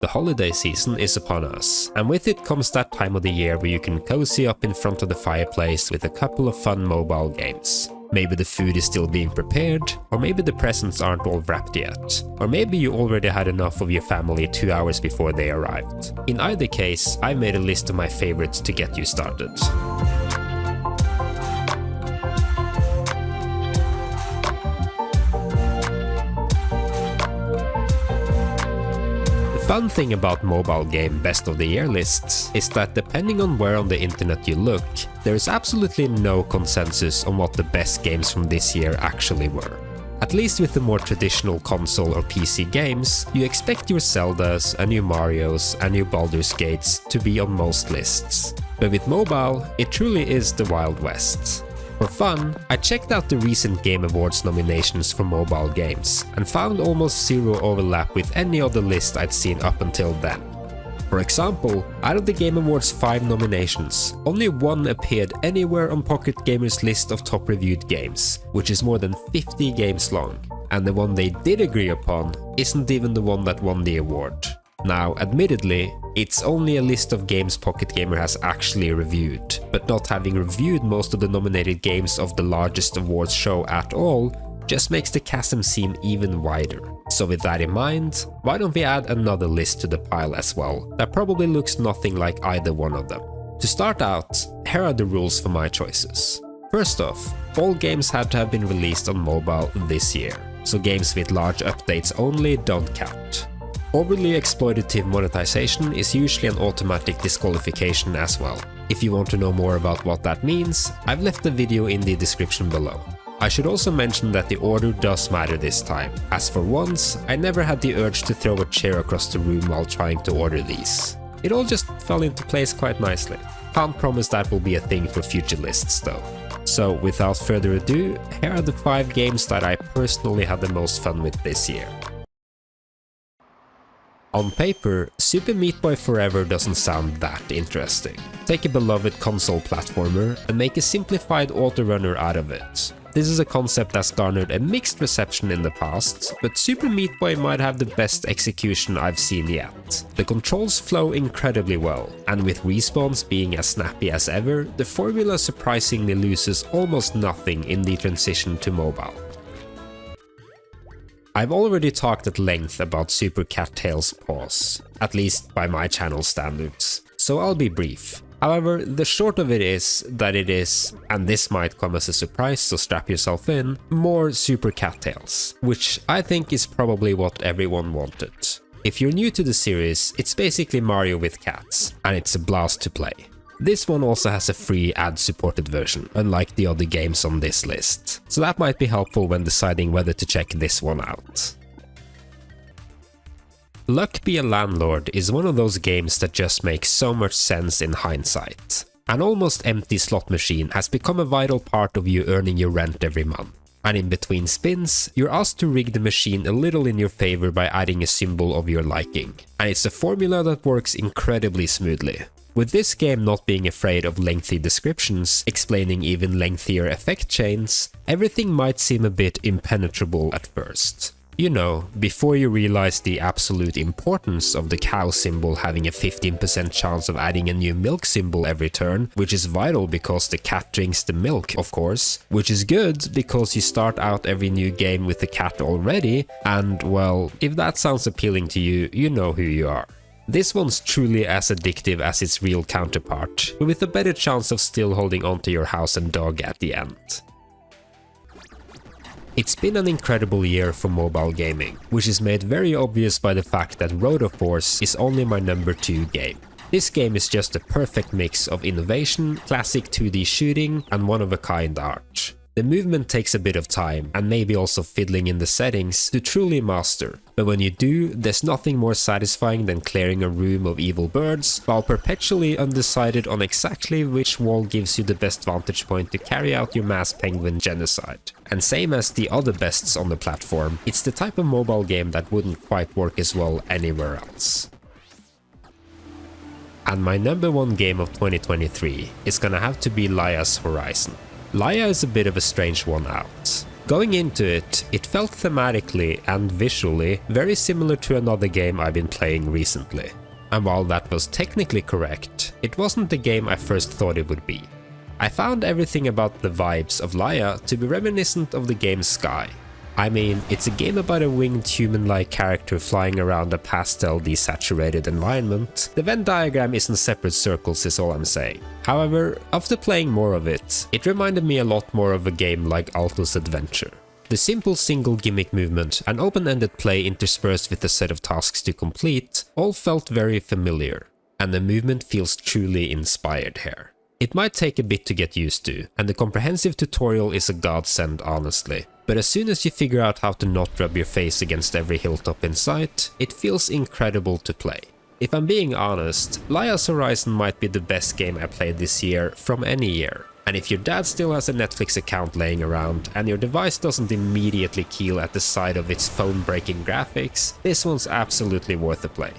The holiday season is upon us, and with it comes that time of the year where you can cozy up in front of the fireplace with a couple of fun mobile games. Maybe the food is still being prepared, or maybe the presents aren't all wrapped yet, or maybe you already had enough of your family 2 hours before they arrived. In either case, I've made a list of my favorites to get you started. The fun thing about mobile game best of the year lists is that depending on where on the internet you look, there is absolutely no consensus on what the best games from this year actually were. At least with the more traditional console or PC games, you expect your Zeldas, and your Marios, and your Baldur's Gates to be on most lists. But with mobile, it truly is the Wild West. For fun, I checked out the recent Game Awards nominations for mobile games and found almost zero overlap with any other list I'd seen up until then. For example, out of the Game Awards 5 nominations, only one appeared anywhere on Pocket Gamer's list of top reviewed games, which is more than 50 games long. And the one they did agree upon isn't even the one that won the award. Now, admittedly, it's only a list of games Pocket Gamer has actually reviewed, but not having reviewed most of the nominated games of the largest awards show at all just makes the chasm seem even wider. So with that in mind, why don't we add another list to the pile as well, that probably looks nothing like either one of them. To start out, here are the rules for my choices. First off, all games had to have been released on mobile this year, so games with large updates only don't count. Overly exploitative monetization is usually an automatic disqualification as well. If you want to know more about what that means, I've left a video in the description below. I should also mention that the order does matter this time, as for once, I never had the urge to throw a chair across the room while trying to order these. It all just fell into place quite nicely. Can't promise that will be a thing for future lists though. So without further ado, here are the 5 games that I personally had the most fun with this year. On paper, Super Meat Boy Forever doesn't sound that interesting. Take a beloved console platformer and make a simplified autorunner out of it. This is a concept that's garnered a mixed reception in the past, but Super Meat Boy might have the best execution I've seen yet. The controls flow incredibly well, and with respawns being as snappy as ever, the formula surprisingly loses almost nothing in the transition to mobile. I've already talked at length about Super Cattails PAWS, at least by my channel standards, so I'll be brief. However, the short of it is that it is, and this might come as a surprise so strap yourself in, more Super Cattails, which I think is probably what everyone wanted. If you're new to the series, it's basically Mario with cats, and it's a blast to play. This one also has a free ad-supported version, unlike the other games on this list, so that might be helpful when deciding whether to check this one out. Be A Landlord is one of those games that just makes so much sense in hindsight. An almost empty slot machine has become a vital part of you earning your rent every month. And in between spins, you're asked to rig the machine a little in your favor by adding a symbol of your liking. And it's a formula that works incredibly smoothly. With this game not being afraid of lengthy descriptions, explaining even lengthier effect chains, everything might seem a bit impenetrable at first. You know, before you realize the absolute importance of the cow symbol having a 15% chance of adding a new milk symbol every turn, which is vital because the cat drinks the milk, of course, which is good because you start out every new game with the cat already, and well, if that sounds appealing to you, you know who you are. This one's truly as addictive as its real counterpart, but with a better chance of still holding onto your house and dog at the end. It's been an incredible year for mobile gaming, which is made very obvious by the fact that Roto Force is only my number 2 game. This game is just a perfect mix of innovation, classic 2D shooting, and one-of-a-kind art. The movement takes a bit of time, and maybe also fiddling in the settings, to truly master, but when you do, there's nothing more satisfying than clearing a room of evil birds, while perpetually undecided on exactly which wall gives you the best vantage point to carry out your mass penguin genocide. And same as the other bests on the platform, it's the type of mobile game that wouldn't quite work as well anywhere else. And my number 1 game of 2023 is gonna have to be Lia's Horizon. Laya is a bit of a strange one out. Going into it, it felt thematically and visually very similar to another game I've been playing recently. And while that was technically correct, it wasn't the game I first thought it would be. I found everything about the vibes of Laya to be reminiscent of the game Sky. I mean, it's a game about a winged human-like character flying around a pastel desaturated environment. The Venn diagram isn't separate circles is all I'm saying. However, after playing more of it, it reminded me a lot more of a game like Alto's Adventure. The simple single gimmick movement and open-ended play interspersed with a set of tasks to complete all felt very familiar, and the movement feels truly inspired here. It might take a bit to get used to, and the comprehensive tutorial is a godsend honestly, but as soon as you figure out how to not rub your face against every hilltop in sight, it feels incredible to play. If I'm being honest, Lia's Horizon might be the best game I played this year from any year. And if your dad still has a Netflix account laying around and your device doesn't immediately keel at the sight of its phone-breaking graphics, this one's absolutely worth a play.